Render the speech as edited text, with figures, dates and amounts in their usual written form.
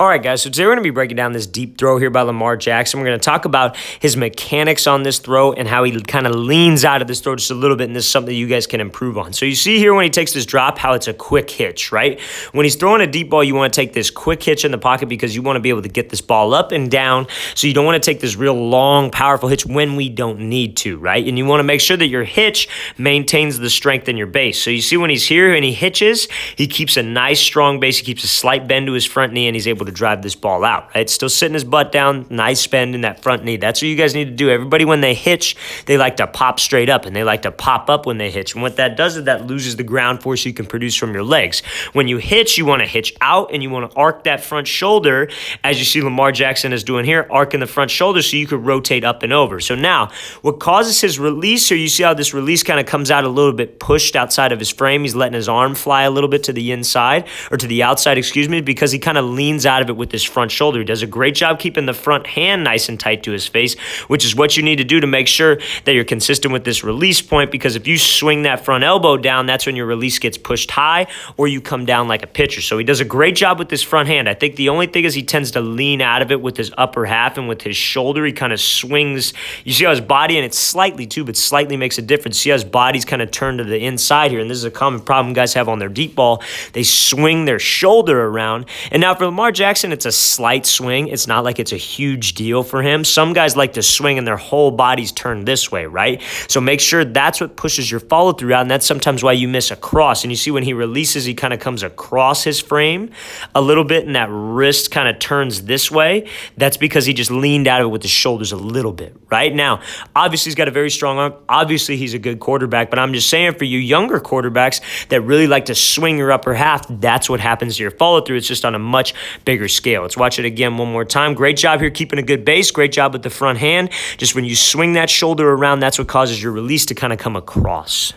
All right, guys, so today we're going to be breaking down this deep throw here by Lamar Jackson. We're going to talk about his mechanics on this throw and how he kind of leans out of this throw just a little bit, and this is something you guys can improve on. So you see here when he takes this drop, how it's a quick hitch, right? When he's throwing a deep ball, you want to take this quick hitch in the pocket because you want to be able to get this ball up and down, so you don't want to take this real long, powerful hitch when we don't need to, right? And you want to make sure that your hitch maintains the strength in your base. So you see when he's here and he hitches, he keeps a nice, strong base. He keeps a slight bend to his front knee, and he's able to drive this ball out, right? Still sitting his butt down, nice bend in that front knee. That's what you guys need to do. Everybody, when they hitch, they like to pop straight up, and they like to pop up when they hitch. And what that does is that loses the ground force you can produce from your legs. When you hitch, you want to hitch out, and you want to arc that front shoulder, as you see Lamar Jackson is doing here, arcing the front shoulder so you could rotate up and over. So now, what causes his release here, you see how this release kind of comes out a little bit pushed outside of his frame. He's letting his arm fly a little bit to the inside, or to the outside, excuse me, because he kind of leans out of it with his front shoulder. He does a great job keeping the front hand nice and tight to his face, which is what you need to do to make sure that you're consistent with this release point, because if you swing that front elbow down, that's when your release gets pushed high or you come down like a pitcher. So he does a great job with this front hand. I think the only thing is he tends to lean out of it with his upper half, and with his shoulder, he kind of swings. You see how his body, and it's slightly too, but slightly makes a difference. See how his body's kind of turned to the inside here, and this is a common problem guys have on their deep ball. They swing their shoulder around, and now for Lamar Jackson, it's a slight swing. It's not like it's a huge deal for him. Some guys like to swing and their whole body's turned this way, right? So make sure that's what pushes your follow through out, and that's sometimes why you miss a cross. And you see when he releases, he kind of comes across his frame a little bit, and that wrist kind of turns this way. That's because he just leaned out of it with his shoulders a little bit, right? Now, obviously he's got a very strong arm. Obviously he's a good quarterback, but I'm just saying for you younger quarterbacks that really like to swing your upper half, that's what happens to your follow through. It's just on a much bigger scale. Let's watch it again one more time. Great job here keeping a good base. Great job with the front hand. Just when you swing that shoulder around, that's what causes your release to kind of come across.